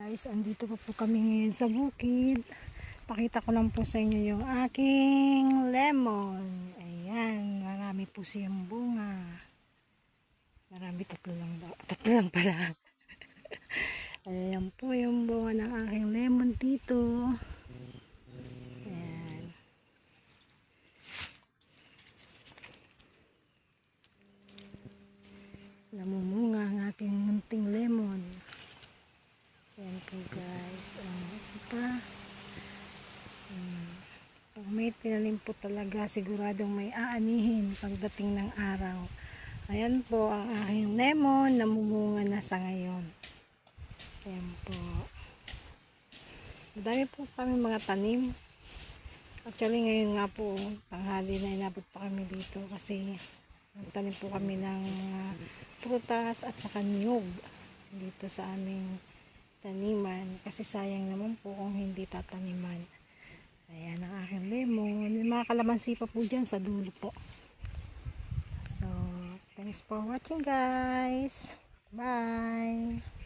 Guys, andito pa po kami ngayon sa bukid. Pakita ko lang po sa inyo yung aking lemon. Ayan, marami po siyang bunga. Marami, tatlo lang pala. Ayan po yung bunga ng aking lemon dito. Ayan. Namumunga ang aking munting lemon. Ayan po guys. Ito pa. Pag may tinanim po talaga, siguradong may aanihin pagdating ng araw. Ayan po ang aking lemon. Namumunga na sa ngayon. Ayan po. Madami po kami mga tanim. Actually ngayon nga po, tanghali na inabot pa kami dito kasi nagtanim po kami ng prutas at saka niyog dito sa aming taniman kasi sayang naman po kung hindi tataniman. Ayan ang aking lemon. May mga kalamansi pa po dyan sa dulo po. So, thanks for watching guys. Bye!